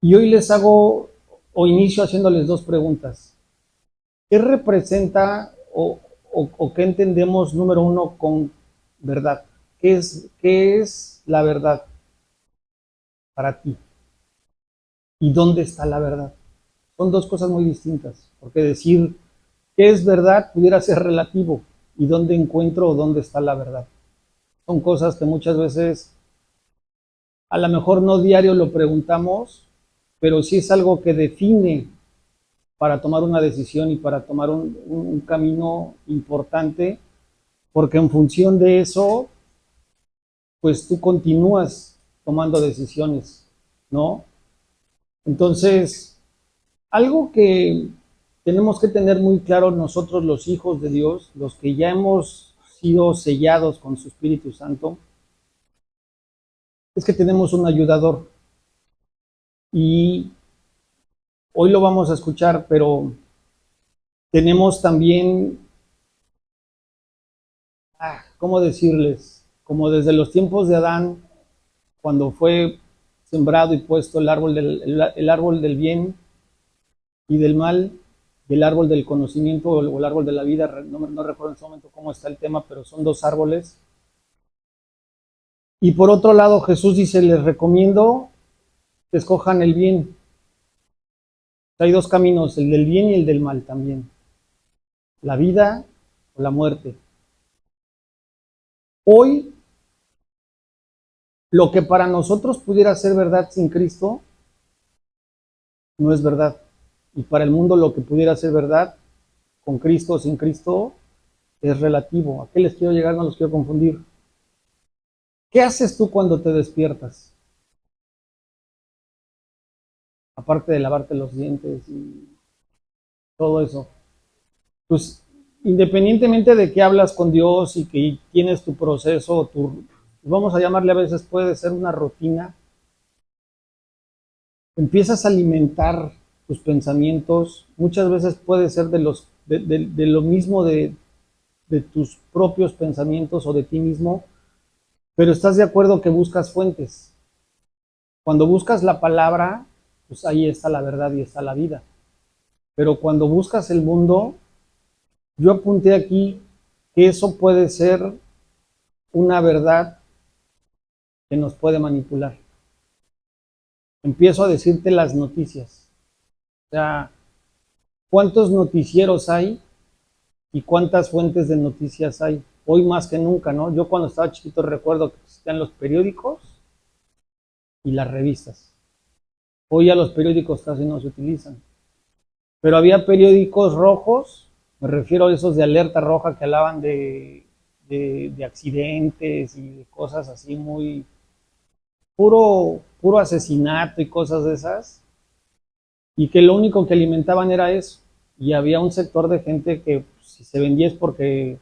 Y hoy les hago, o inicio haciéndoles dos preguntas. ¿Qué representa o qué entendemos, número uno, con verdad? ¿Qué es la verdad para ti? ¿Y dónde está la verdad? Son dos cosas muy distintas, porque decir qué es verdad pudiera ser relativo, y dónde encuentro o dónde está la verdad. Son cosas que muchas veces, a lo mejor no diario lo preguntamos, pero sí es algo que define para tomar una decisión y para tomar un camino importante, porque en función de eso, pues tú continúas tomando decisiones, ¿no? Entonces, algo que tenemos que tener muy claro nosotros los hijos de Dios, los que ya hemos sido sellados con su Espíritu Santo, es que tenemos un ayudador. Y hoy lo vamos a escuchar, pero tenemos también, ¿cómo decirles? Como desde los tiempos de Adán, cuando fue sembrado y puesto el árbol del bien y del mal, y el árbol del conocimiento o el árbol de la vida, no recuerdo en este momento cómo está el tema, pero son dos árboles. Y por otro lado, Jesús dice, les recomiendo que escojan el bien. Hay dos caminos, el del bien y el del mal también. La vida o la muerte. Hoy, lo que para nosotros pudiera ser verdad sin Cristo, no es verdad. Y para el mundo lo que pudiera ser verdad, con Cristo o sin Cristo, es relativo. ¿A qué les quiero llegar? No los quiero confundir. ¿Qué haces tú cuando te despiertas? Aparte de lavarte los dientes y todo eso. Pues independientemente de que hablas con Dios y que tienes tu proceso, vamos a llamarle, a veces puede ser una rutina, empiezas a alimentar tus pensamientos, muchas veces puede ser de lo mismo de tus propios pensamientos o de ti mismo, pero estás de acuerdo que buscas fuentes. Cuando buscas la palabra, pues ahí está la verdad y está la vida. Pero cuando buscas el mundo, yo apunté aquí que eso puede ser una verdad que nos puede manipular. Empiezo a decirte las noticias. O sea, ¿cuántos noticieros hay y cuántas fuentes de noticias hay? Hoy más que nunca, ¿no? Yo cuando estaba chiquito recuerdo que existían los periódicos y las revistas. Hoy ya los periódicos casi no se utilizan. Pero había periódicos rojos, me refiero a esos de alerta roja que hablaban de accidentes y de cosas así muy puro asesinato y cosas de esas, y que lo único que alimentaban era eso. Y había un sector de gente que si se vendía es porque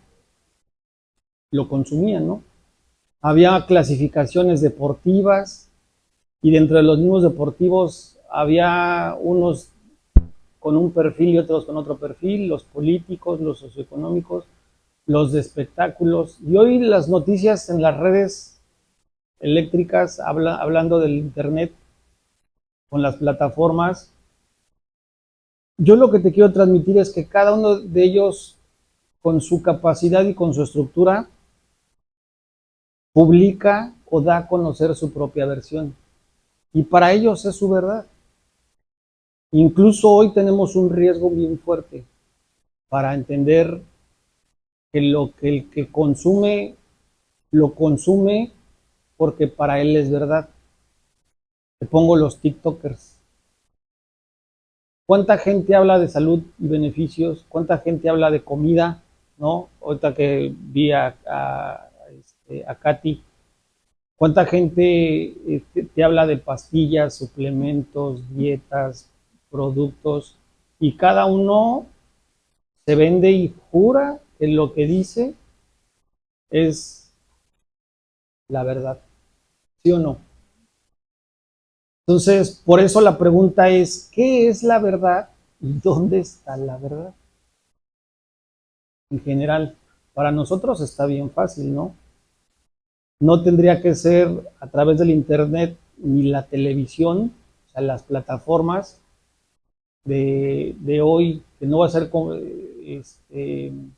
lo consumían, ¿no? Había clasificaciones deportivas y dentro de los mismos deportivos había unos con un perfil y otros con otro perfil, los políticos, los socioeconómicos, los de espectáculos. Y hoy las noticias en las redes eléctricas, hablando del internet, con las plataformas, yo lo que te quiero transmitir es que cada uno de ellos, con su capacidad y con su estructura, publica o da a conocer su propia versión. Y para ellos es su verdad. Incluso hoy tenemos un riesgo bien fuerte para entender que lo que el que consume, lo consume porque para él es verdad. Te pongo los TikTokers. ¿Cuánta gente habla de salud y beneficios? ¿Cuánta gente habla de comida? ¿No? Ahorita que vi a Katy, ¿cuánta gente te habla de pastillas, suplementos, dietas, productos? Y cada uno se vende y jura que lo que dice es la verdad, ¿sí o no? Entonces, por eso la pregunta es, ¿qué es la verdad y dónde está la verdad? En general, para nosotros está bien fácil, ¿no? No tendría que ser a través del internet ni la televisión, o sea, las plataformas de hoy, que no va a ser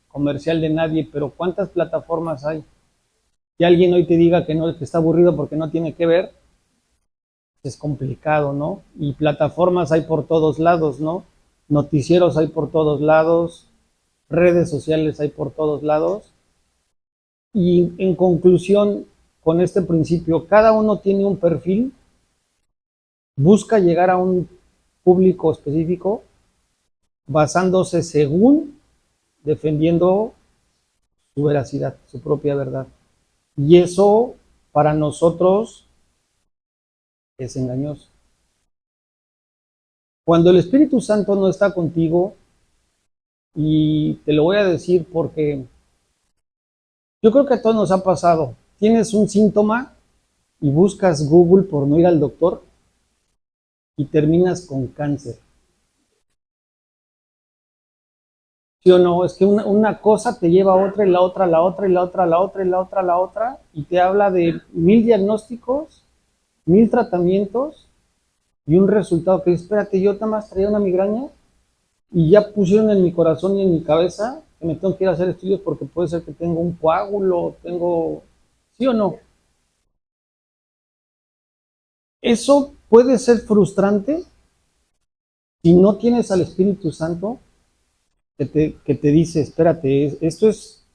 comercial de nadie, pero ¿cuántas plataformas hay? Que alguien hoy te diga que no, que está aburrido porque no tiene que ver, es complicado, ¿no? Y plataformas hay por todos lados, ¿no? Noticieros hay por todos lados, redes sociales hay por todos lados. Y en conclusión, con este principio, cada uno tiene un perfil, busca llegar a un público específico, basándose según defendiendo su veracidad, su propia verdad. Y eso para nosotros es engañoso. Cuando el Espíritu Santo no está contigo, y te lo voy a decir porque yo creo que a todos nos ha pasado, tienes un síntoma y buscas Google por no ir al doctor y terminas con cáncer. ¿Sí o no? Es que una cosa te lleva a otra y la otra, a la otra y la otra, a la otra y la otra, a la otra, y te habla de 1000 diagnósticos, 1000 tratamientos y un resultado que, espérate, yo nada más traía una migraña y ya pusieron en mi corazón y en mi cabeza que me tengo que ir a hacer estudios porque puede ser que tengo un coágulo, tengo... ¿Sí o no? Eso puede ser frustrante si no tienes al Espíritu Santo que te dice, espérate, esto es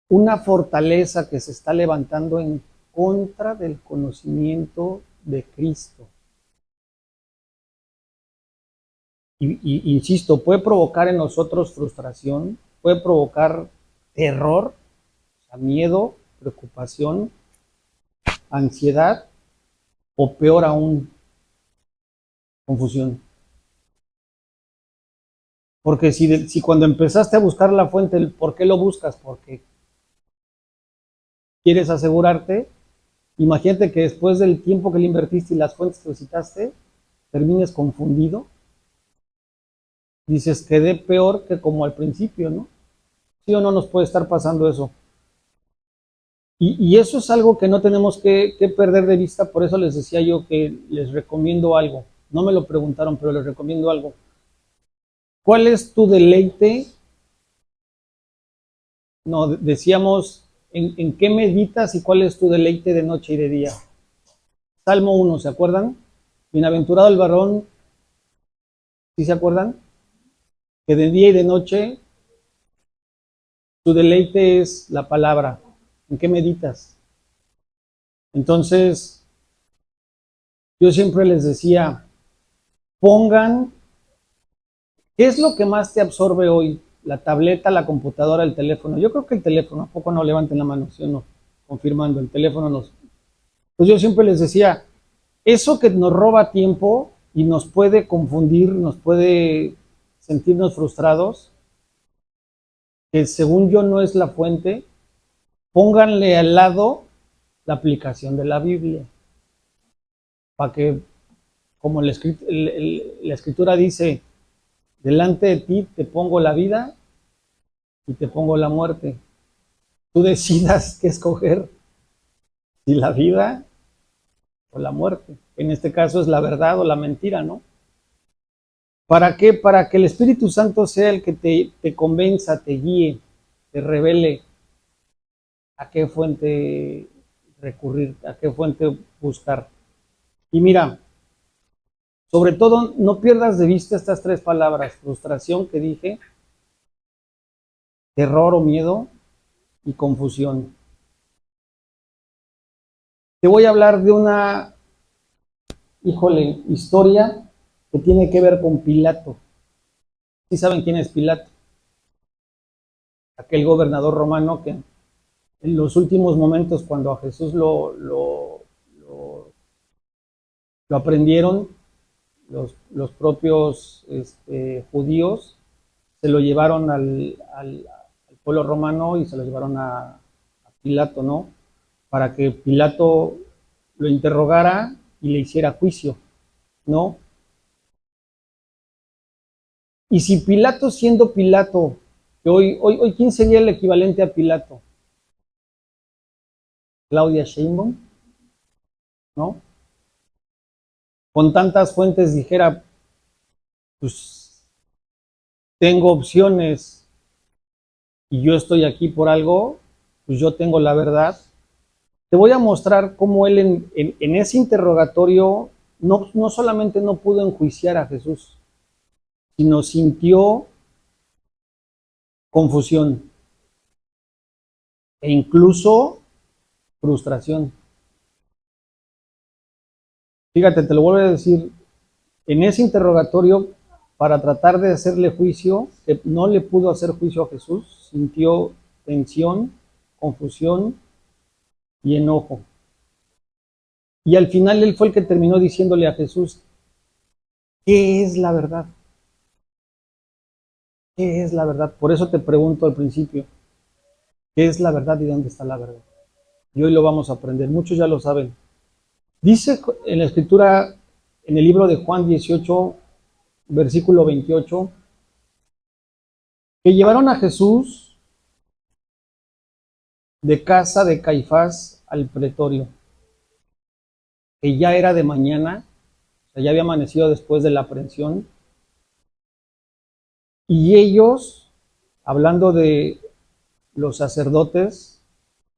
una fortaleza que se está levantando en contra del conocimiento de Cristo. Y insisto, puede provocar en nosotros frustración, puede provocar terror, o sea, miedo, preocupación, ansiedad o peor aún, confusión. Porque si cuando empezaste a buscar la fuente, ¿por qué lo buscas? Porque quieres asegurarte. Imagínate que después del tiempo que le invertiste y las fuentes que visitaste, termines confundido. Dices, quedé peor que como al principio, ¿no? ¿Sí o no nos puede estar pasando eso? Y eso es algo que no tenemos que perder de vista, por eso les decía yo que les recomiendo algo. No me lo preguntaron, pero les recomiendo algo. ¿Cuál es tu deleite? No, decíamos, ¿en qué meditas y cuál es tu deleite de noche y de día? Salmo 1, ¿se acuerdan? Bienaventurado el varón, ¿sí se acuerdan? Que de día y de noche tu deleite es la palabra. ¿En qué meditas? Entonces, yo siempre les decía, pongan, ¿qué es lo que más te absorbe hoy? La tableta, la computadora, el teléfono. Yo creo que el teléfono, ¿a poco no levanten la mano? ¿Sí o no? Confirmando, el teléfono nos... Pues yo siempre les decía, eso que nos roba tiempo y nos puede confundir, nos puede sentirnos frustrados, que según yo no es la fuente, pónganle al lado la aplicación de la Biblia, para que, como la escritura dice, delante de ti te pongo la vida y te pongo la muerte. Tú decidas qué escoger, si la vida o la muerte. En este caso es la verdad o la mentira, ¿no? ¿Para qué? Para que el Espíritu Santo sea el que te convenza, te guíe, te revele a qué fuente recurrir, a qué fuente buscar. Y mira, sobre todo no pierdas de vista estas tres palabras: frustración que dije, terror o miedo y confusión. Te voy a hablar de una, híjole, historia que tiene que ver con Pilato. ¿Sí saben quién es Pilato? Aquel gobernador romano que en los últimos momentos, cuando a Jesús lo aprendieron, los propios judíos se lo llevaron al pueblo romano y se lo llevaron a Pilato, ¿no? Para que Pilato lo interrogara y le hiciera juicio, ¿no? Y si Pilato, siendo Pilato, que hoy ¿quién sería el equivalente a Pilato? Claudia Sheinbaum. ¿no? Con tantas fuentes dijera, pues tengo opciones y yo estoy aquí por algo, pues yo tengo la verdad. Te voy a mostrar cómo él en ese interrogatorio no solamente no pudo enjuiciar a Jesús, sino sintió confusión e incluso frustración. Fíjate, te lo vuelvo a decir, en ese interrogatorio, para tratar de hacerle juicio, que no le pudo hacer juicio a Jesús, sintió tensión, confusión y enojo. Y al final él fue el que terminó diciéndole a Jesús, ¿qué es la verdad? ¿Qué es la verdad? Por eso te pregunto al principio, ¿qué es la verdad y dónde está la verdad? Y hoy lo vamos a aprender, muchos ya lo saben. Dice en la escritura, en el libro de Juan 18, versículo 28, que llevaron a Jesús de casa de Caifás al pretorio, que ya era de mañana, o sea, ya había amanecido después de la aprehensión, y ellos, hablando de los sacerdotes,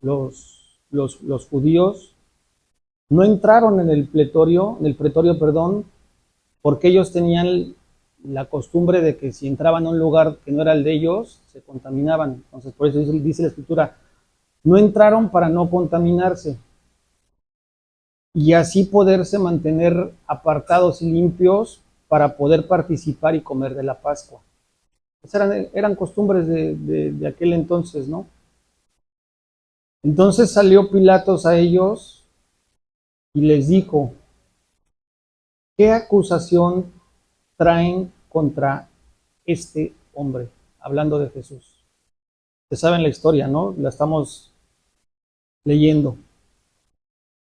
los judíos, no entraron en el pretorio, perdón, porque ellos tenían la costumbre de que si entraban a un lugar que no era el de ellos, se contaminaban. Entonces, por eso dice la escritura, no entraron para no contaminarse y así poderse mantener apartados y limpios para poder participar y comer de la Pascua. Esas eran costumbres de aquel entonces, ¿no? Entonces salió Pilatos a ellos y les dijo, ¿qué acusación traen contra este hombre? Hablando de Jesús. Ustedes saben la historia, ¿no? La estamos leyendo.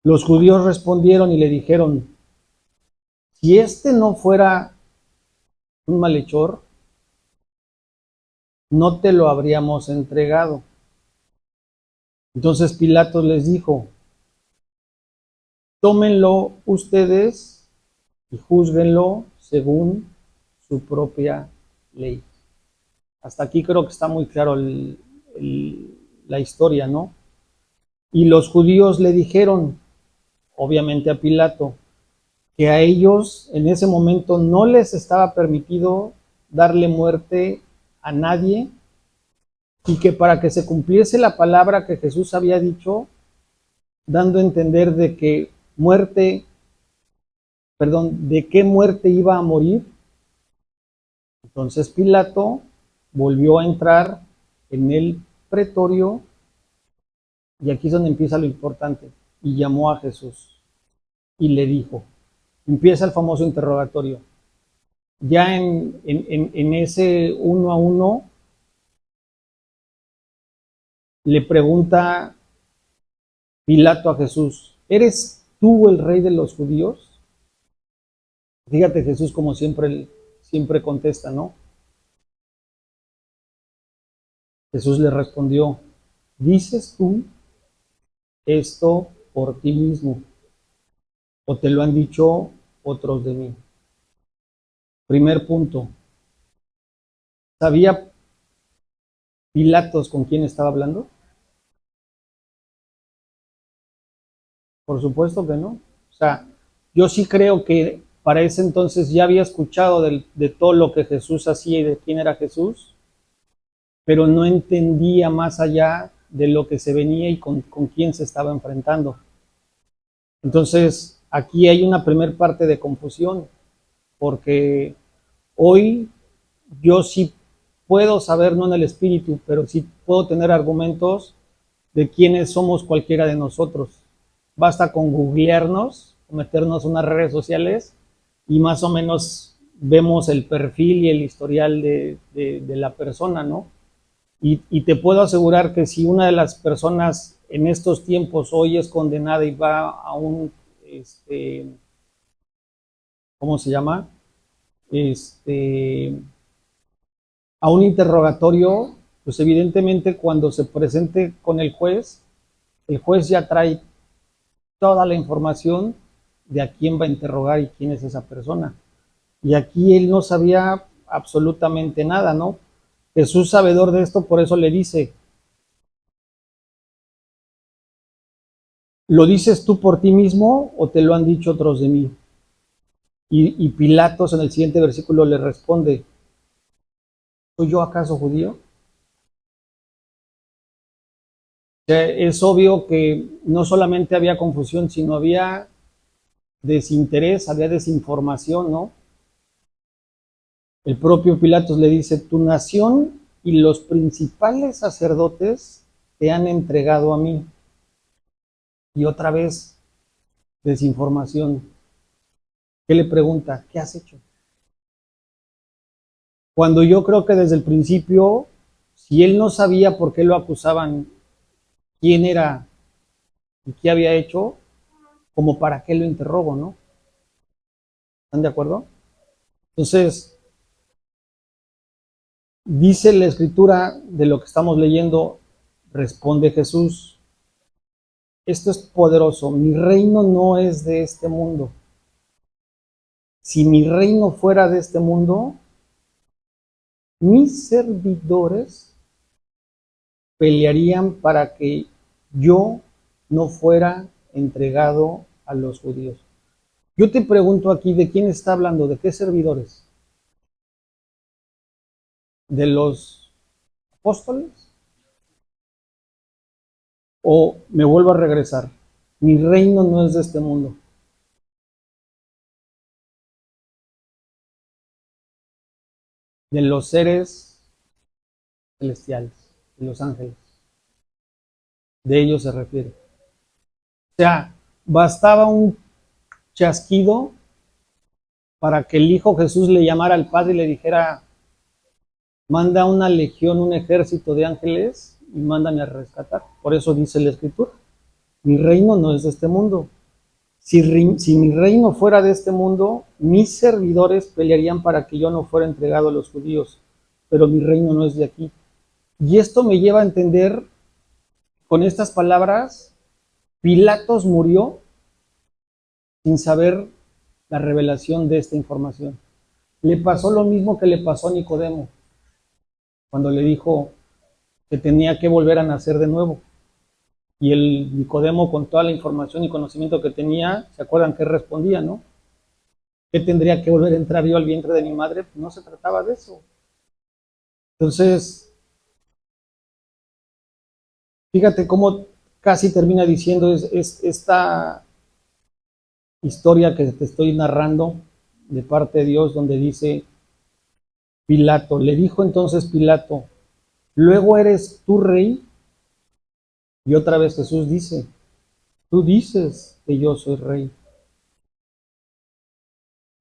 Los judíos respondieron y le dijeron, si este no fuera un malhechor, no te lo habríamos entregado. Entonces Pilatos les dijo, tómenlo ustedes y júzguenlo según su propia ley. Hasta aquí creo que está muy claro la historia, ¿no? Y los judíos le dijeron, obviamente a Pilato, que a ellos en ese momento no les estaba permitido darle muerte a nadie y que para que se cumpliese la palabra que Jesús había dicho, dando a entender de que de qué muerte iba a morir. Entonces Pilato volvió a entrar en el pretorio y aquí es donde empieza lo importante, y llamó a Jesús y le dijo, empieza el famoso interrogatorio. Ya en ese uno a uno le pregunta Pilato a Jesús, ¿eres tú el rey de los judíos? Fíjate Jesús como siempre contesta, ¿no? Jesús le respondió, ¿dices tú esto por ti mismo o te lo han dicho otros de mí? Primer punto, ¿sabía Pilatos con quién estaba hablando? Por supuesto que no. O sea, yo sí creo que para ese entonces ya había escuchado de todo lo que Jesús hacía y de quién era Jesús, pero no entendía más allá de lo que se venía y con quién se estaba enfrentando. Entonces, aquí hay una primer parte de confusión, porque hoy yo sí puedo saber, no en el espíritu, pero sí puedo tener argumentos de quiénes somos cualquiera de nosotros. Basta con googlearnos, meternos en unas redes sociales y más o menos vemos el perfil y el historial de la persona, ¿no? Y te puedo asegurar que si una de las personas en estos tiempos hoy es condenada y va a un, ¿cómo se llama? A un interrogatorio, pues evidentemente cuando se presente con el juez ya trae toda la información de a quién va a interrogar y quién es esa persona. Y aquí él no sabía absolutamente nada, ¿no? Jesús, sabedor de esto, por eso le dice, ¿lo dices tú por ti mismo o te lo han dicho otros de mí? Y Pilatos en el siguiente versículo le responde, ¿soy yo acaso judío? O sea, es obvio que no solamente había confusión, sino había desinterés, había desinformación, ¿no? El propio Pilatos le dice, tu nación y los principales sacerdotes te han entregado a mí. Y otra vez, desinformación. ¿Qué le pregunta? ¿Qué has hecho? Cuando yo creo que desde el principio, si él no sabía por qué lo acusaban, quién era y qué había hecho, como para qué lo interrogo, ¿no? ¿Están de acuerdo? Entonces, dice la escritura de lo que estamos leyendo, responde Jesús, esto es poderoso, mi reino no es de este mundo. Si mi reino fuera de este mundo, mis servidores pelearían para que yo no fuera entregado a los judíos. Yo te pregunto aquí, ¿de quién está hablando? ¿De qué servidores? ¿De los apóstoles? ¿O me vuelvo a regresar? Mi reino no es de este mundo. De los seres celestiales, de los ángeles. De ellos se refiere. O sea, bastaba un chasquido para que el Hijo Jesús le llamara al Padre y le dijera, manda una legión, un ejército de ángeles y mándame a rescatar. Por eso dice la Escritura, mi reino no es de este mundo. Si mi reino fuera de este mundo, mis servidores pelearían para que yo no fuera entregado a los judíos, pero mi reino no es de aquí. Y esto me lleva a entender, con estas palabras, Pilatos murió sin saber la revelación de esta información. Le pasó lo mismo que le pasó a Nicodemo, cuando le dijo que tenía que volver a nacer de nuevo. Y el Nicodemo, con toda la información y conocimiento que tenía, ¿se acuerdan qué respondía, no? ¿Qué tendría que volver a entrar yo al vientre de mi madre? Pues no se trataba de eso. Entonces, fíjate cómo casi termina diciendo esta historia que te estoy narrando de parte de Dios, donde dice Pilato, le dijo entonces Pilato, luego eres tú rey. Y otra vez Jesús dice, tú dices que yo soy rey.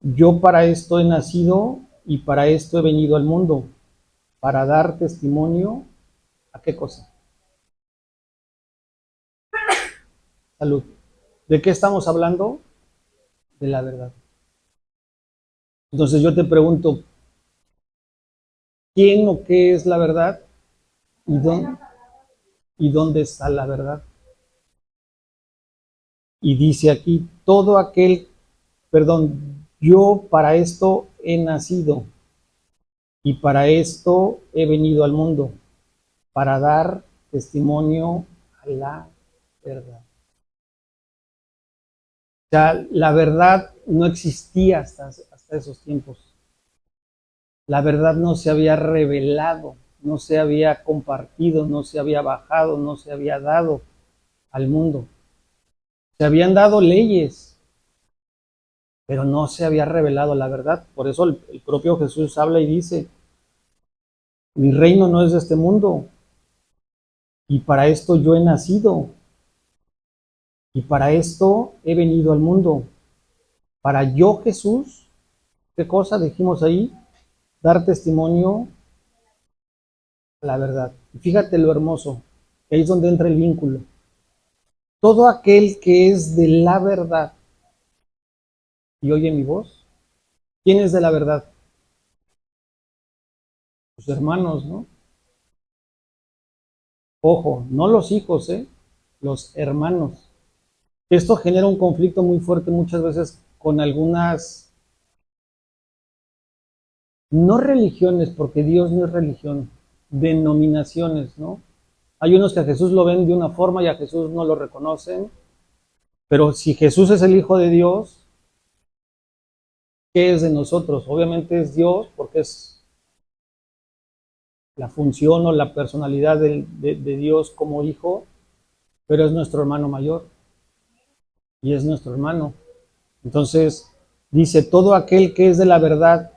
Yo para esto he nacido y para esto he venido al mundo, para dar testimonio a qué cosa. Salud. ¿De qué estamos hablando? De la verdad. Entonces yo te pregunto, ¿quién o qué es la verdad? ¿Y dónde, y dónde está la verdad? Y dice aquí, todo aquel, perdón, yo para esto he nacido y para esto he venido al mundo, para dar testimonio a la verdad. O sea, la verdad no existía hasta esos tiempos. La verdad no se había revelado, no se había compartido, no se había bajado, no se había dado al mundo. Se habían dado leyes, pero no se había revelado la verdad. Por eso el propio Jesús habla y dice, mi reino no es de este mundo, y para esto yo he nacido, y para esto he venido al mundo. Para yo, Jesús, ¿qué cosa dijimos ahí? Dar testimonio a la verdad. Y fíjate lo hermoso, que ahí es donde entra el vínculo. Todo aquel que es de la verdad y oye mi voz, ¿quién es de la verdad? Sus hermanos, ¿no? Ojo, no los hijos, los hermanos. Esto genera un conflicto muy fuerte muchas veces con algunas, no religiones, porque Dios no es religión, denominaciones, ¿no? Hay unos que a Jesús lo ven de una forma y a Jesús no lo reconocen, pero si Jesús es el Hijo de Dios, ¿qué es de nosotros? Obviamente es Dios, porque es la función o la personalidad de Dios como Hijo, pero es nuestro hermano mayor y es nuestro hermano. Entonces, dice, todo aquel que es de la verdad,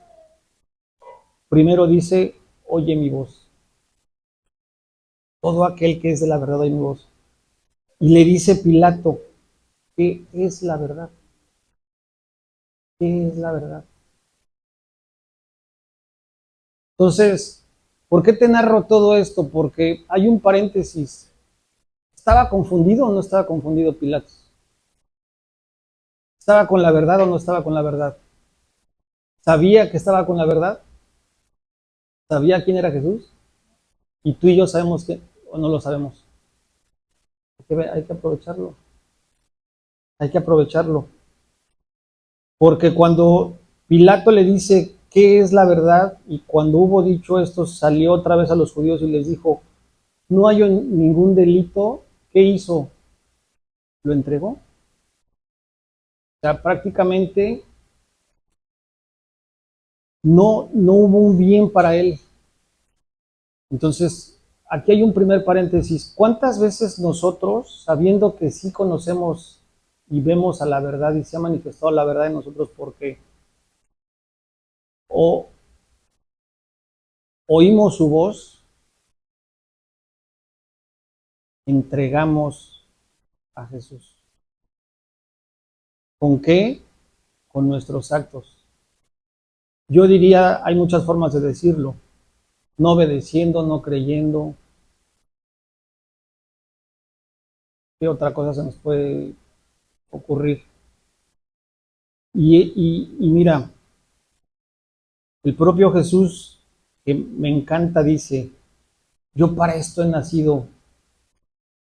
primero dice, oye mi voz. Todo aquel que es de la verdad, oye mi voz. Y le dice Pilato, ¿qué es la verdad? ¿Qué es la verdad? Entonces, ¿por qué te narro todo esto? Porque hay un paréntesis. ¿Estaba confundido o no estaba confundido Pilatos? ¿Estaba con la verdad o no estaba con la verdad? ¿Sabía que estaba con la verdad? ¿Sabía quién era Jesús? Y tú y yo sabemos que, o no lo sabemos. Hay que aprovecharlo. Hay que aprovecharlo. Porque cuando Pilato le dice qué es la verdad, y cuando hubo dicho esto, salió otra vez a los judíos y les dijo, no hay ningún delito, ¿qué hizo? ¿Lo entregó? O sea, prácticamente no hubo un bien para él. Entonces, aquí hay un primer paréntesis. ¿Cuántas veces nosotros, sabiendo que sí conocemos y vemos a la verdad y se ha manifestado la verdad en nosotros porque o oímos su voz, entregamos a Jesús? ¿Con qué? Con nuestros actos. Yo diría, hay muchas formas de decirlo, no obedeciendo, no creyendo. ¿Qué otra cosa se nos puede ocurrir? Y mira, el propio Jesús, que me encanta, dice, yo para esto he nacido,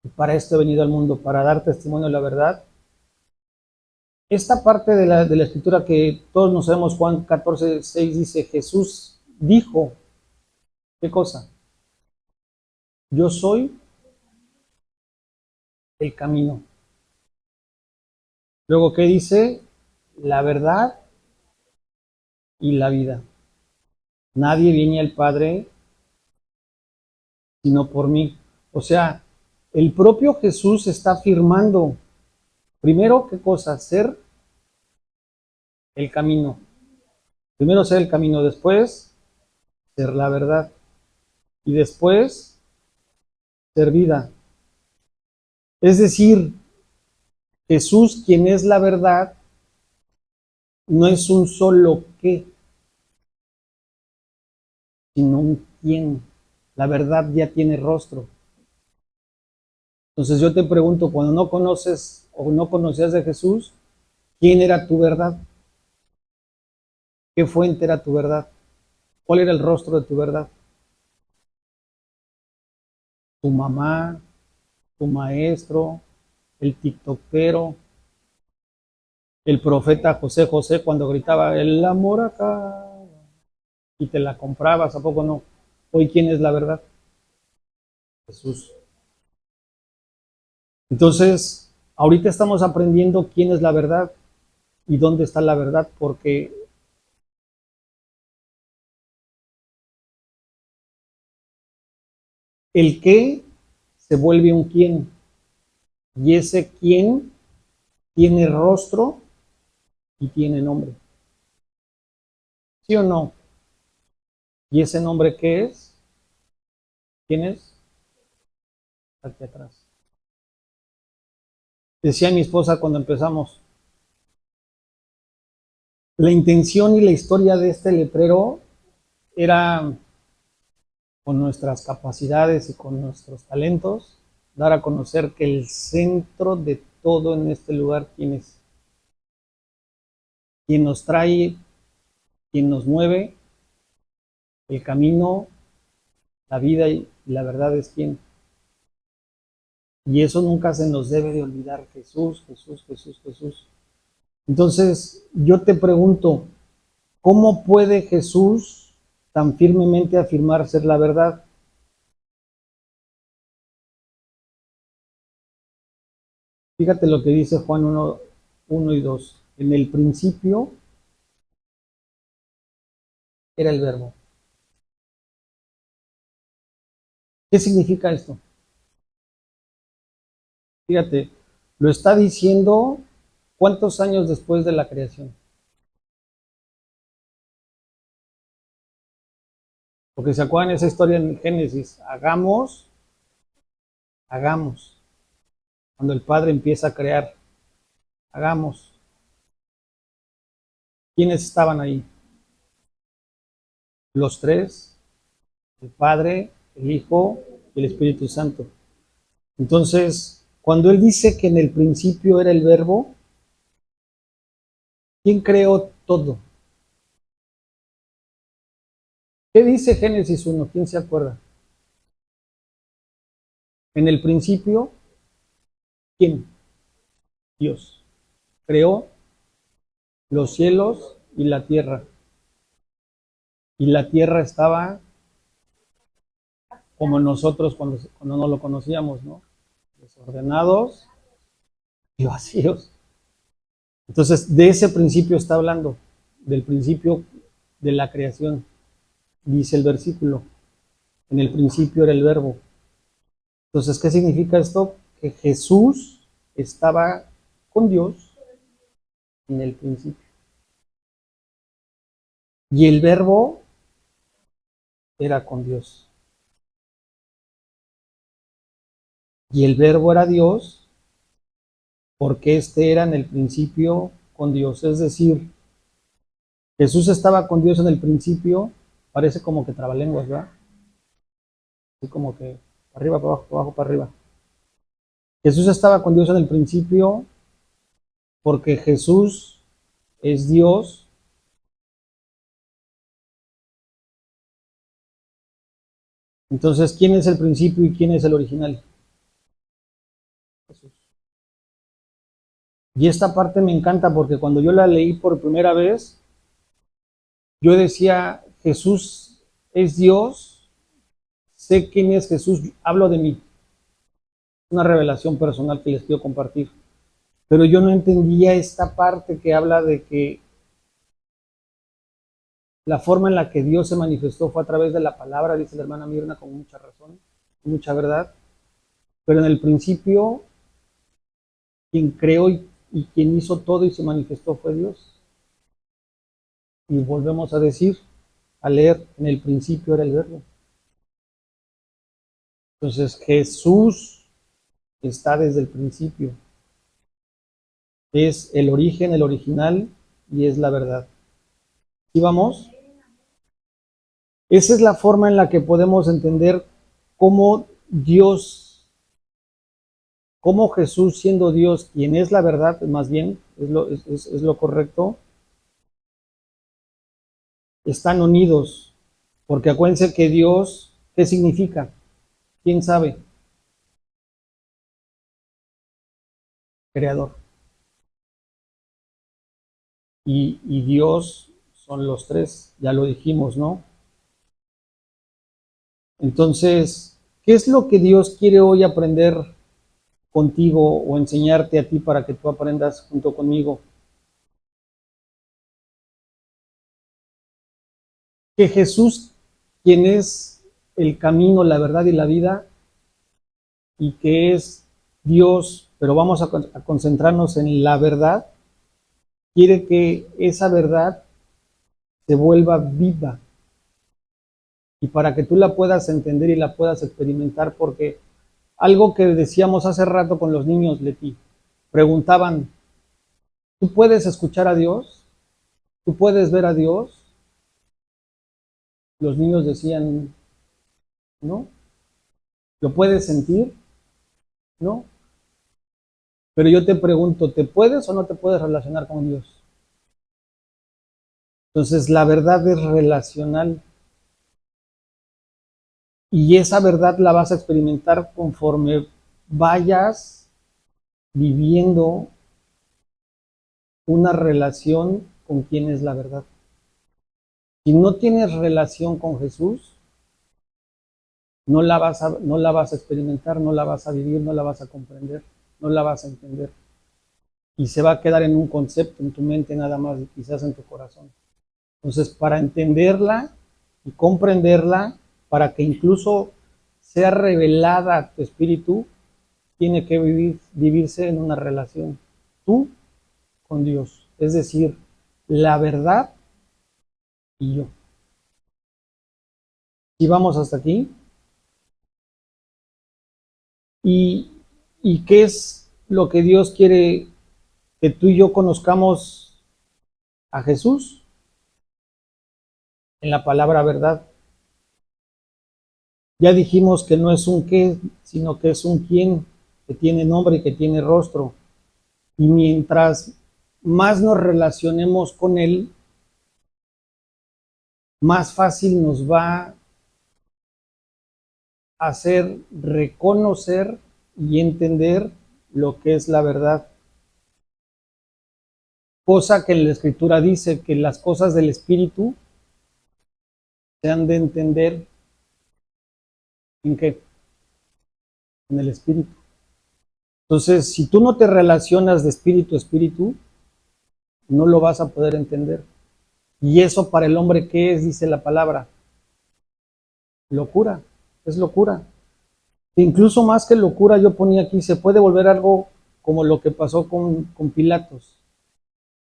y para esto he venido al mundo, para dar testimonio de la verdad. Esta parte de la escritura que todos nos sabemos, Juan 14:6 dice, Jesús dijo, ¿qué cosa? Yo soy el camino. Luego, ¿qué dice? La verdad y la vida. Nadie viene al Padre sino por mí. O sea, el propio Jesús está afirmando, primero, ¿qué cosa? Ser el camino. Primero ser el camino, después ser la verdad y después ser vida. Es decir, Jesús, quien es la verdad, no es un solo qué, sino un quién. La verdad ya tiene rostro. Entonces yo te pregunto, cuando no conoces o no conocías de Jesús, ¿quién era tu verdad? ¿Qué fuente era tu verdad? ¿Cuál era el rostro de tu verdad? Tu mamá, tu maestro, el tiktokero, el profeta José José cuando gritaba el amor acá y te la comprabas, ¿a poco no? Hoy, ¿quién es la verdad? Jesús. Entonces, ahorita estamos aprendiendo quién es la verdad y dónde está la verdad, porque el qué se vuelve un quién, y ese quién tiene rostro y tiene nombre. ¿Sí o no? ¿Y ese nombre qué es? ¿Quién es? Aquí atrás. Decía mi esposa cuando empezamos, la intención y la historia de este letrero era, con nuestras capacidades y con nuestros talentos, dar a conocer que el centro de todo en este lugar, ¿quién es? Quien nos trae, quien nos mueve, el camino, la vida y la verdad es quién. Y eso nunca se nos debe de olvidar. Jesús, Jesús, Jesús, Jesús. Entonces, yo te pregunto, ¿cómo puede Jesús tan firmemente afirmar ser la verdad? Fíjate lo que dice Juan 1 y 2. En el principio era el verbo. ¿Qué significa esto? Fíjate, lo está diciendo ¿cuántos años después de la creación? Porque se acuerdan esa historia en Génesis, hagamos. Cuando el Padre empieza a crear, hagamos. ¿Quiénes estaban ahí? Los tres, el Padre, el Hijo y el Espíritu Santo. Entonces, cuando Él dice que en el principio era el verbo, ¿quién creó todo? ¿Qué dice Génesis 1? ¿Quién se acuerda? En el principio, ¿quién? Dios. Creó los cielos y la tierra. Y la tierra estaba como nosotros cuando no lo conocíamos, ¿no? Desordenados y vacíos. Entonces, de ese principio está hablando, del principio de la creación, dice el versículo. En el principio era el verbo. Entonces, ¿qué significa esto? Que Jesús estaba con Dios en el principio. Y el verbo era con Dios. Y el verbo era Dios porque éste era en el principio con Dios. Es decir, Jesús estaba con Dios en el principio, parece como que trabalenguas, ¿verdad? Así como que para arriba, para abajo, para abajo, para arriba. Jesús estaba con Dios en el principio porque Jesús es Dios. Entonces, ¿quién es el principio y quién es el original? Jesús. Y esta parte me encanta porque cuando yo la leí por primera vez, yo decía, Jesús es Dios, sé quién es Jesús, hablo de mí. Una revelación personal que les quiero compartir. Pero yo no entendía esta parte que habla de que la forma en la que Dios se manifestó fue a través de la palabra, dice la hermana Mirna con mucha razón, con mucha verdad. Pero en el principio, quien creó y quien hizo todo y se manifestó fue Dios. Y volvemos a decir, a leer, en el principio era el verbo. Entonces Jesús está desde el principio. Es el origen, el original y es la verdad. ¿Sí vamos? Esa es la forma en la que podemos entender cómo Dios, cómo Jesús siendo Dios, quien es la verdad, más bien, es lo correcto, están unidos. Porque acuérdense que Dios, ¿qué significa? ¿Quién sabe? Creador. Y Dios son los tres, ya lo dijimos, ¿no? Entonces, ¿qué es lo que Dios quiere hoy aprender contigo o enseñarte a ti para que tú aprendas junto conmigo? Que Jesús, quien es el camino, la verdad y la vida, y que es Dios, pero vamos a concentrarnos en la verdad, quiere que esa verdad se vuelva viva y para que tú la puedas entender y la puedas experimentar, porque algo que decíamos hace rato con los niños, Leti, preguntaban, ¿tú puedes escuchar a Dios? ¿Tú puedes ver a Dios? Los niños decían, no. ¿Lo puedes sentir? No. Pero yo te pregunto, ¿te puedes o no te puedes relacionar con Dios? Entonces, la verdad es relacional. Y esa verdad la vas a experimentar conforme vayas viviendo una relación con quien es la verdad. Si no tienes relación con Jesús, no la vas a experimentar, no la vas a vivir, no la vas a comprender, no la vas a entender. Y se va a quedar en un concepto, en tu mente nada más, y quizás en tu corazón. Entonces, para entenderla y comprenderla, para que incluso sea revelada a tu espíritu, tiene que vivirse en una relación, tú con Dios. Es decir, la verdad y yo. Y vamos hasta aquí. ¿Y, y qué es lo que Dios quiere que tú y yo conozcamos a Jesús? En la palabra verdad. Ya dijimos que no es un qué, sino que es un quién, que tiene nombre y que tiene rostro. Y mientras más nos relacionemos con Él, más fácil nos va a hacer reconocer y entender lo que es la verdad. Cosa que en la Escritura dice que las cosas del Espíritu se han de entender en qué, en el Espíritu. Entonces, si tú no te relacionas de espíritu a espíritu, no lo vas a poder entender. Y eso para el hombre, ¿qué es? Dice la palabra. Locura, es locura. Incluso más que locura, yo ponía aquí, se puede volver algo como lo que pasó con Pilatos.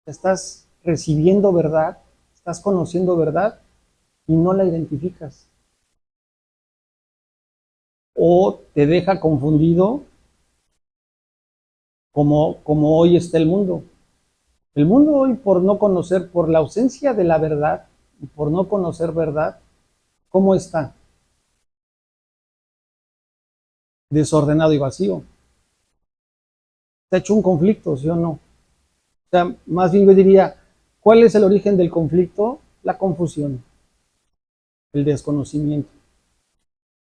Estás recibiendo verdad, estás conociendo verdad y no la identificas. O te deja confundido como hoy está el mundo. El mundo hoy, por no conocer, por la ausencia de la verdad y por no conocer verdad, ¿cómo está? Desordenado y vacío. Está hecho un conflicto, ¿sí o no? O sea, más bien yo diría, ¿cuál es el origen del conflicto? La confusión, el desconocimiento.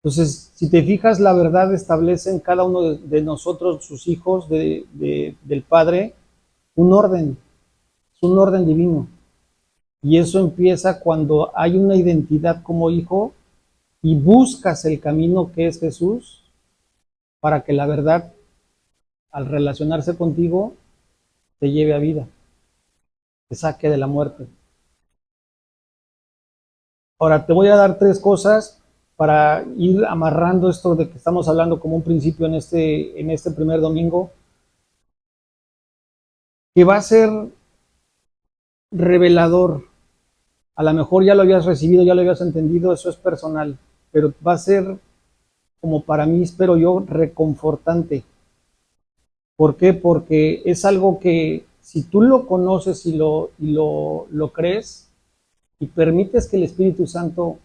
Entonces, si te fijas, la verdad establece en cada uno de nosotros, sus hijos, del Padre, es un orden divino. Y eso empieza cuando hay una identidad como hijo y buscas el camino que es Jesús para que la verdad, al relacionarse contigo, te lleve a vida, te saque de la muerte. Ahora, te voy a dar tres cosas para ir amarrando esto de que estamos hablando como un principio en este primer domingo, que va a ser revelador. A lo mejor ya lo habías recibido, ya lo habías entendido, eso es personal, pero va a ser, como para mí, espero yo, reconfortante. ¿Por qué? Porque es algo que si tú lo conoces y lo crees y permites que el Espíritu Santo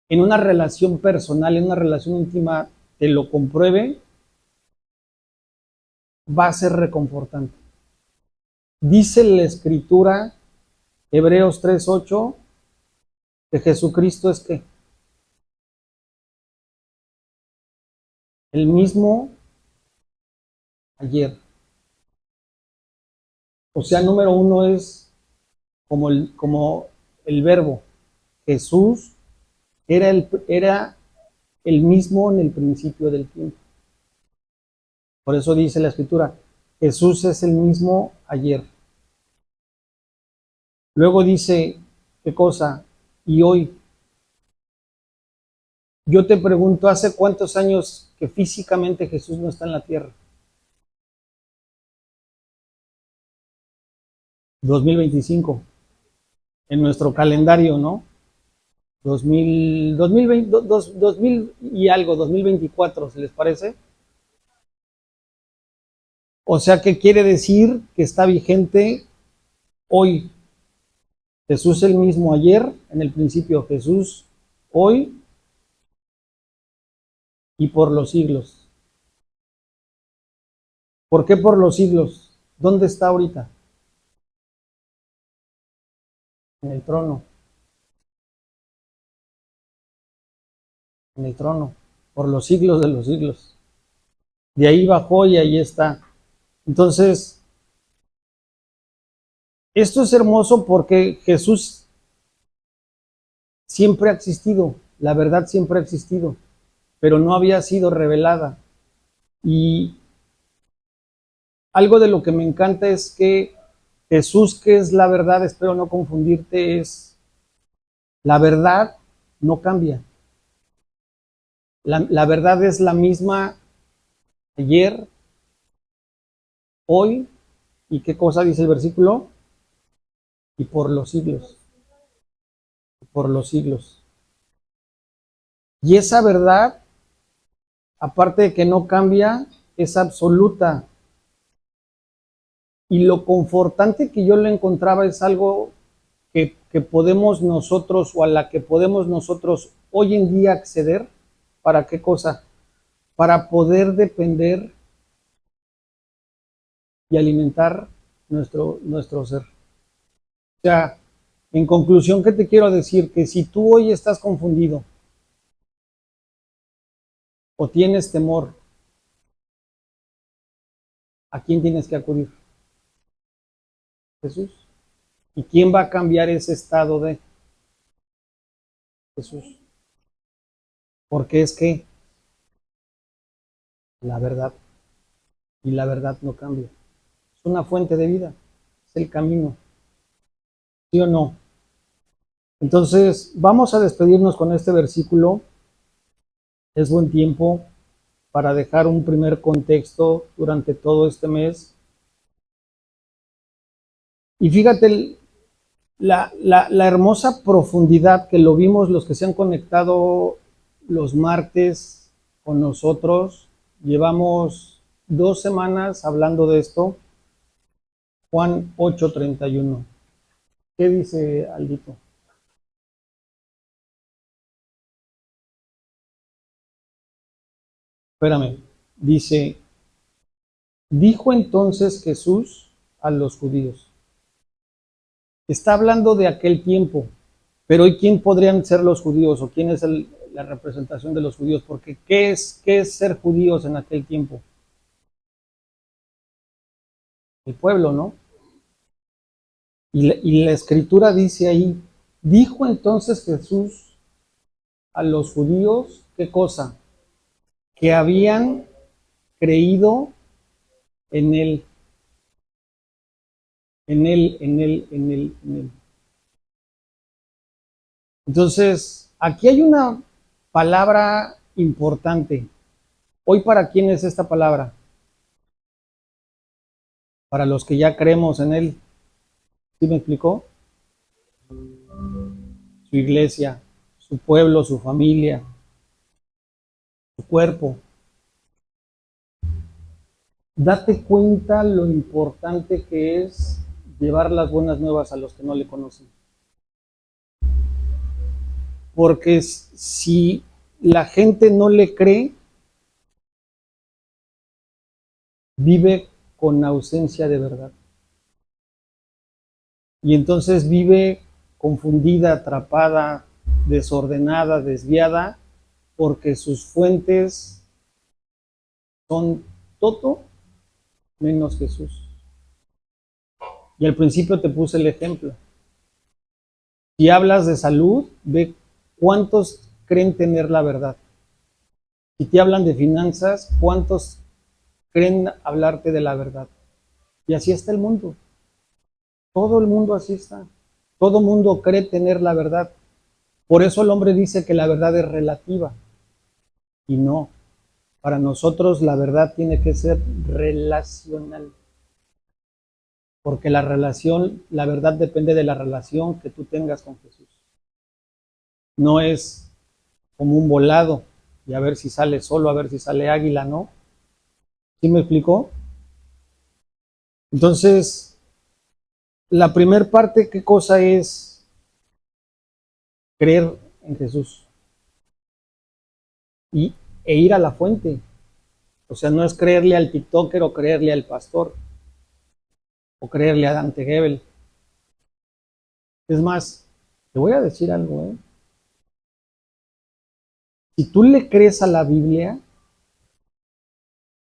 en una relación personal, en una relación íntima, te lo compruebe, va a ser reconfortante. Dice la Escritura, Hebreos 3:8, que Jesucristo es que el mismo ayer. O sea, número uno es como el verbo. Jesús era el mismo en el principio del tiempo. Por eso dice la Escritura, Jesús es el mismo ayer. Luego dice, ¿qué cosa? Y hoy. Yo te pregunto, ¿hace cuántos años que físicamente Jesús no está en la tierra? 2025, en nuestro calendario, ¿no? 2020, 2000 y algo, 2024, ¿se les parece? O sea, ¿qué quiere decir? Que está vigente hoy. Jesús el mismo ayer, en el principio Jesús hoy y por los siglos. ¿Por qué por los siglos? ¿Dónde está ahorita? En el trono. en el trono, por los siglos de los siglos. De ahí bajó y ahí está. Entonces, esto es hermoso porque Jesús siempre ha existido, la verdad siempre ha existido, pero no había sido revelada. Y algo de lo que me encanta es que Jesús, que es la verdad, espero no confundirte, es la verdad no cambia. La verdad es la misma ayer, hoy, y qué cosa dice el versículo, y por los siglos, por los siglos. Y esa verdad, aparte de que no cambia, es absoluta. Y lo confortante que yo le encontraba es algo que podemos nosotros o a la que podemos nosotros hoy en día acceder. ¿Para qué cosa? Para poder depender y alimentar nuestro ser. O sea, en conclusión, ¿qué te quiero decir? Que si tú hoy estás confundido o tienes temor, ¿a quién tienes que acudir? Jesús. ¿Y quién va a cambiar ese estado de Jesús? Porque es que la verdad, y la verdad no cambia. Es una fuente de vida, es el camino. ¿Sí o no? Entonces, vamos a despedirnos con este versículo. Es buen tiempo para dejar un primer contexto durante todo este mes. Y fíjate la hermosa profundidad que lo vimos los que se han conectado los martes con nosotros. Llevamos 2 semanas hablando de esto. Juan 8:31. ¿Qué dice Aldito? Espérame. Dice, dijo entonces Jesús a los judíos. Está hablando de aquel tiempo, pero ¿y quién podrían ser los judíos o quién es la representación de los judíos? Porque qué es ser judíos en aquel tiempo? El pueblo, ¿no? Y la escritura dice ahí, dijo entonces Jesús a los judíos, ¿qué cosa? Que habían creído en él, en él, en él, en él, en él. Entonces, aquí hay una palabra importante. Hoy, ¿para quién es esta palabra? Para los que ya creemos en él. ¿Sí me explicó? Su iglesia, su pueblo, su familia, su cuerpo. Date cuenta lo importante que es llevar las buenas nuevas a los que no le conocen. Porque si la gente no le cree, vive con ausencia de verdad. Y entonces vive confundida, atrapada, desordenada, desviada, porque sus fuentes son todo menos Jesús. Y al principio te puse el ejemplo. Si hablas de salud, ve cuántos creen tener la verdad. Si te hablan de finanzas, cuántos creen hablarte de la verdad. Y así está el mundo. Todo el mundo así está. Todo el mundo cree tener la verdad. Por eso el hombre dice que la verdad es relativa. Y no. Para nosotros la verdad tiene que ser relacional. Porque la relación, la verdad depende de la relación que tú tengas con Jesús. No es como un volado y a ver si sale solo, a ver si sale águila, ¿no? ¿Sí me explicó? Entonces, la primer parte, ¿qué cosa es creer en Jesús? E ir a la fuente. O sea, no es creerle al TikToker o creerle al pastor o creerle a Dante Gebel. Es más, te voy a decir algo, ¿eh? Si tú le crees a la Biblia,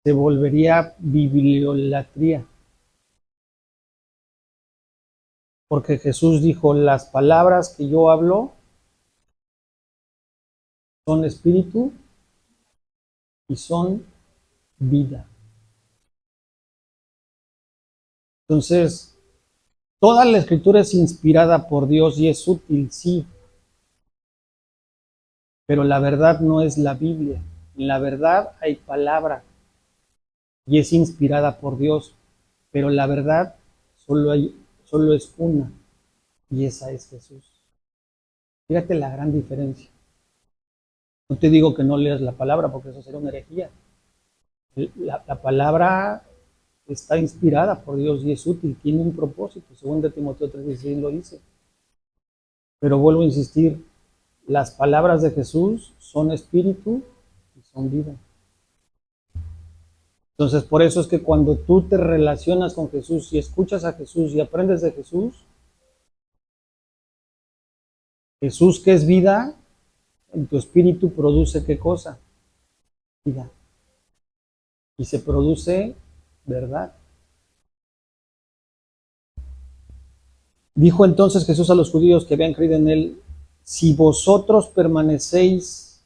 se volvería bibliolatría. Porque Jesús dijo, las palabras que yo hablo son espíritu y son vida. Entonces, toda la escritura es inspirada por Dios y es útil, sí, pero la verdad no es la Biblia. En la verdad hay palabra y es inspirada por Dios, pero la verdad solo es una, y esa es Jesús. Fíjate la gran diferencia. No te digo que no leas la palabra, porque eso sería una herejía. La palabra está inspirada por Dios y es útil, tiene un propósito, según de Timoteo 3:16 lo dice. Pero vuelvo a insistir, las palabras de Jesús son espíritu y son vida. Entonces, por eso es que cuando tú te relacionas con Jesús y escuchas a Jesús y aprendes de Jesús, Jesús, que es vida, en tu espíritu produce ¿qué cosa? Vida. Y se produce verdad. Dijo entonces Jesús a los judíos que habían creído en él, si vosotros permanecéis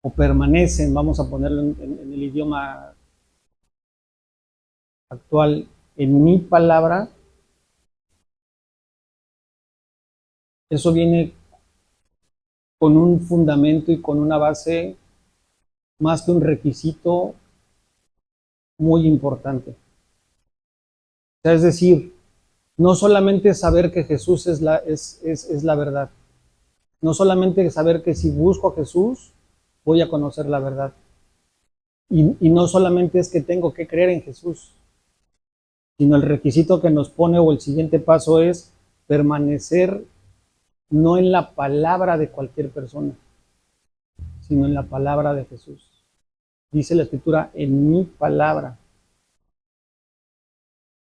o permanecen, vamos a ponerlo en el idioma actual, en mi palabra, eso viene con un fundamento y con una base más que un requisito muy importante. O sea, es decir, no solamente saber que Jesús es la verdad, no solamente saber que si busco a Jesús voy a conocer la verdad, y no solamente es que tengo que creer en Jesús, sino el requisito que nos pone o el siguiente paso es permanecer no en la palabra de cualquier persona, sino en la palabra de Jesús. Dice la Escritura, en mi palabra.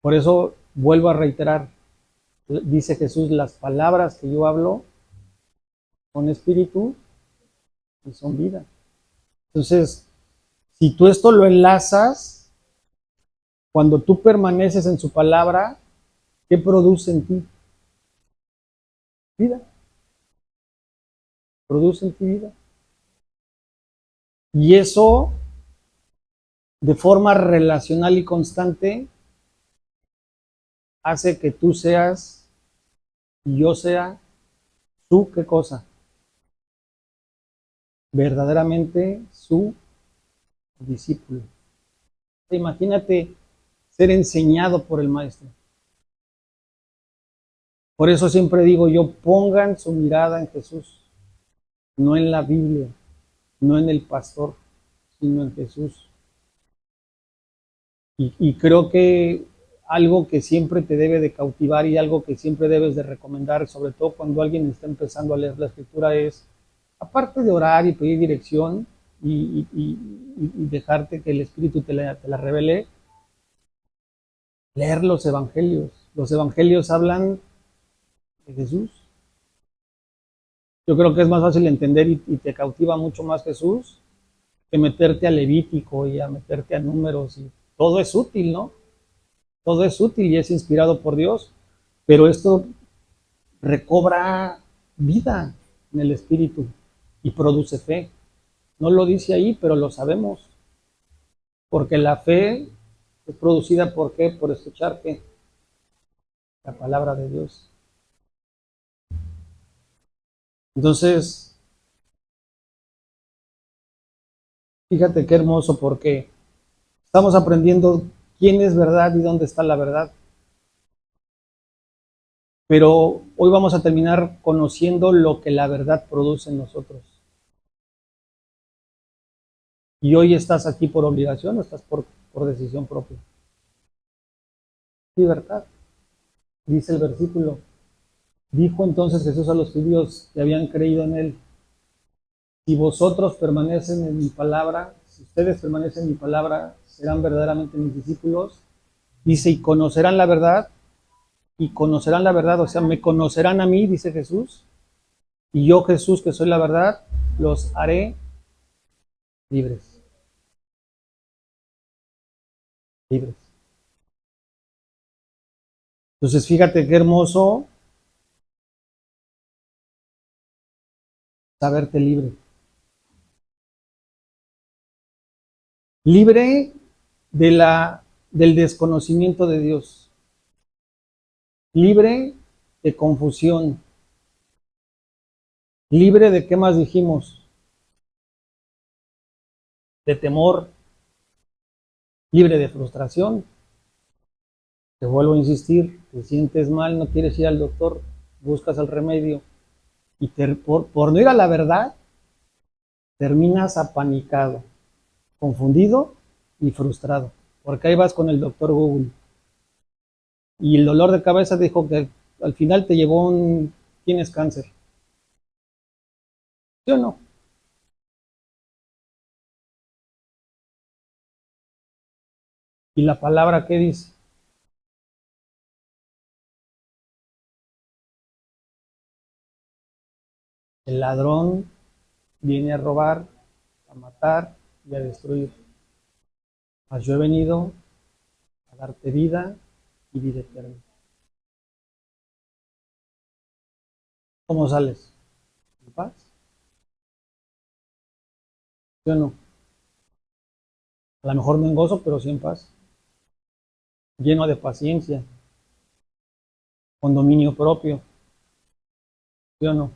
Por eso vuelvo a reiterar, dice Jesús, las palabras que yo hablo son espíritu y son vida. Entonces, si tú esto lo enlazas, cuando tú permaneces en su palabra, ¿qué produce en ti? Vida. Produce en ti vida. Y eso, de forma relacional y constante, hace que tú seas y yo sea su, ¿qué cosa? Verdaderamente su discípulo. Imagínate ser enseñado por el maestro. Por eso siempre digo yo, pongan su mirada en Jesús, no en la Biblia, no en el pastor, sino en Jesús. Y creo que algo que siempre te debe de cautivar y algo que siempre debes de recomendar, sobre todo cuando alguien está empezando a leer la Escritura, es, aparte de orar y pedir dirección y dejarte que el Espíritu te la revele, leer los Evangelios. Los Evangelios hablan de Jesús. Yo creo que es más fácil entender y te cautiva mucho más Jesús que meterte a Levítico y a meterte a Números. Y todo es útil, ¿no? Todo es útil y es inspirado por Dios, pero esto recobra vida en el espíritu y produce fe. No lo dice ahí, pero lo sabemos. Porque la fe es producida ¿por qué? Por escuchar ¿qué? La palabra de Dios. Entonces, fíjate qué hermoso, porque estamos aprendiendo quién es verdad y dónde está la verdad. Pero hoy vamos a terminar conociendo lo que la verdad produce en nosotros. Y hoy estás aquí por obligación o estás por decisión propia. Libertad. Dice el versículo. Dijo entonces Jesús a los judíos que habían creído en él, si vosotros permanecen en mi palabra, si ustedes permanecen en mi palabra, serán verdaderamente mis discípulos. Dice, y conocerán la verdad, o sea, me conocerán a mí, dice Jesús, y yo, Jesús, que soy la verdad, los haré libres, libres. Entonces, fíjate qué hermoso saberte libre. Libre del desconocimiento de Dios. Libre de confusión. Libre de, ¿qué más dijimos? De temor. Libre de frustración. Te vuelvo a insistir, te sientes mal, no quieres ir al doctor, buscas el remedio y por no ir a la verdad, terminas apanicado, confundido y frustrado, porque ahí vas con el doctor Google. Y el dolor de cabeza dijo que al final te llevó tienes cáncer. ¿Sí o no? ¿Y la palabra qué dice? El ladrón viene a robar, a matar y a destruir. Mas yo he venido a darte vida y vida eterna. ¿Cómo sales? ¿En paz? ¿Sí o no? A lo mejor no en gozo, pero sí en paz. Lleno de paciencia, con dominio propio. ¿Sí o no?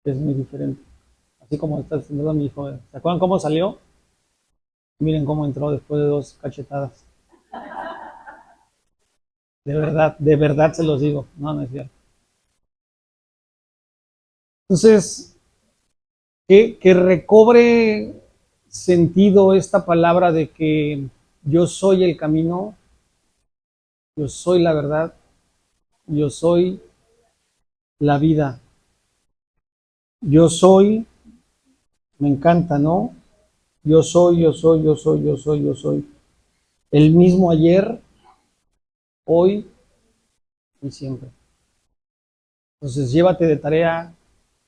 Es muy diferente. Así como está diciendo mi hijo. ¿Se acuerdan cómo salió? Miren cómo entró después de 2 cachetadas. De verdad se los digo. No, no es cierto. Entonces, que recobre sentido esta palabra de que yo soy el camino, yo soy la verdad, yo soy la vida, yo soy, me encanta, ¿no? Yo soy, yo soy, yo soy, yo soy, yo soy. El mismo ayer, hoy y siempre. Entonces, llévate de tarea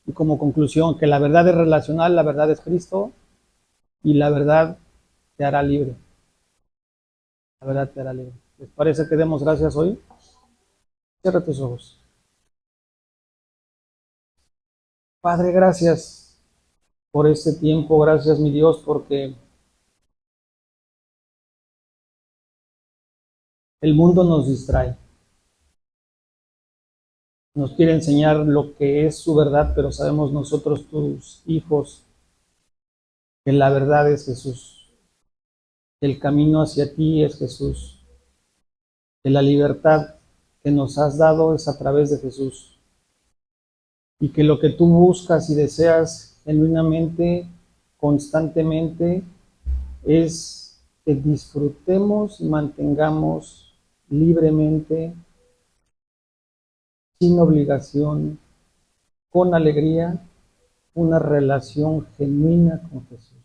y como conclusión que la verdad es relacional, la verdad es Cristo y la verdad te hará libre. La verdad te hará libre. ¿Les parece que demos gracias hoy? Cierra tus ojos. Padre, gracias por este tiempo, gracias mi Dios, porque el mundo nos distrae. Nos quiere enseñar lo que es su verdad, pero sabemos nosotros, tus hijos, que la verdad es Jesús. El camino hacia ti es Jesús. Que la libertad que nos has dado es a través de Jesús. Y que lo que tú buscas y deseas genuinamente, constantemente, es que disfrutemos y mantengamos libremente, sin obligación, con alegría, una relación genuina con Jesús.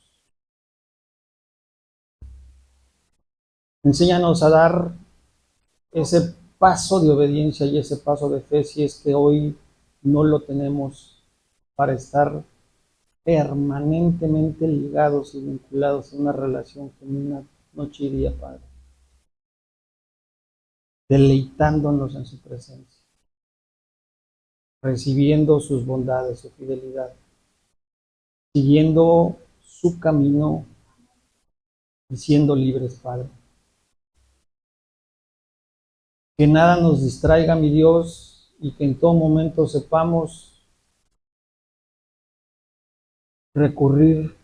Enséñanos a dar ese paso de obediencia y ese paso de fe si es que hoy no lo tenemos para estar permanentemente ligados y vinculados en una relación genuina noche y día, Padre, deleitándonos en su presencia, recibiendo sus bondades, su fidelidad, siguiendo su camino y siendo libres, Padre. Que nada nos distraiga, mi Dios, y que en todo momento sepamos recurrir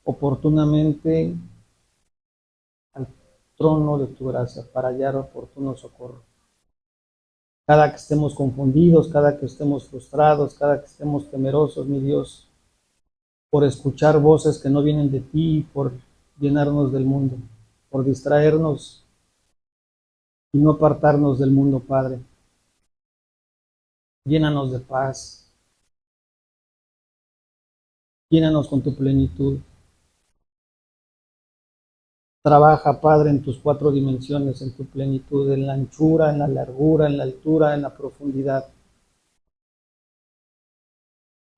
oportunamente al trono de tu gracia para hallar oportuno socorro. Cada que estemos confundidos, cada que estemos frustrados, cada que estemos temerosos, mi Dios, por escuchar voces que no vienen de ti, por llenarnos del mundo, por distraernos y no apartarnos del mundo, Padre. Llénanos de paz, llénanos con tu plenitud. Trabaja, Padre, en tus 4 dimensiones, en tu plenitud, en la anchura, en la largura, en la altura, en la profundidad.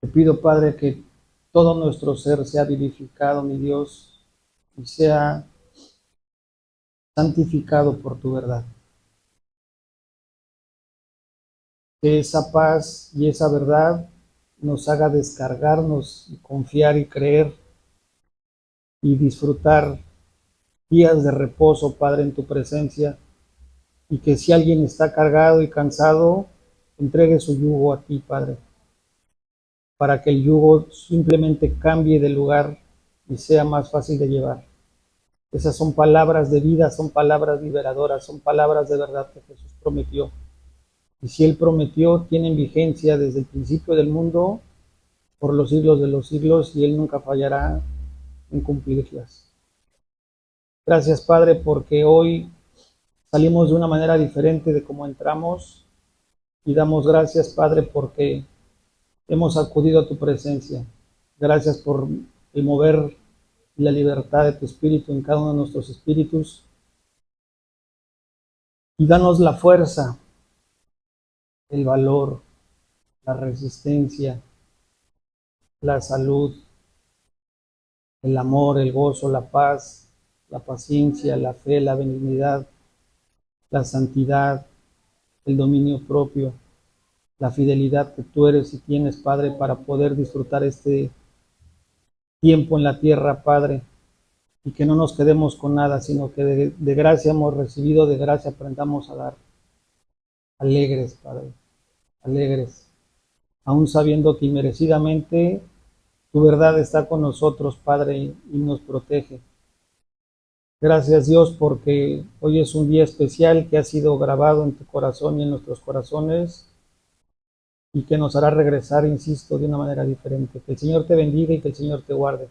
Te pido, Padre, que todo nuestro ser sea vivificado, mi Dios, y sea santificado por tu verdad. Que esa paz y esa verdad nos haga descargarnos y confiar y creer y disfrutar días de reposo, Padre, en tu presencia, y que si alguien está cargado y cansado, entregue su yugo a ti, Padre, para que el yugo simplemente cambie de lugar y sea más fácil de llevar. Esas son palabras de vida, son palabras liberadoras, son palabras de verdad que Jesús prometió. Y si Él prometió, tienen vigencia desde el principio del mundo, por los siglos de los siglos, y Él nunca fallará en cumplirlas. Gracias, Padre, porque hoy salimos de una manera diferente de cómo entramos, y damos gracias, Padre, porque hemos acudido a tu presencia. Gracias por el mover y la libertad de tu espíritu en cada uno de nuestros espíritus. Y danos la fuerza, el valor, la resistencia, la salud, el amor, el gozo, la paz, la paciencia, la fe, la benignidad, la santidad, el dominio propio, la fidelidad que tú eres y tienes, Padre, para poder disfrutar este tiempo en la tierra, Padre, y que no nos quedemos con nada, sino que de gracia hemos recibido, de gracia aprendamos a dar. Alegres, Padre, alegres, aún sabiendo que inmerecidamente tu verdad está con nosotros, Padre, y nos protege. Gracias, Dios, porque hoy es un día especial que ha sido grabado en tu corazón y en nuestros corazones, y que nos hará regresar, insisto, de una manera diferente. Que el Señor te bendiga y que el Señor te guarde.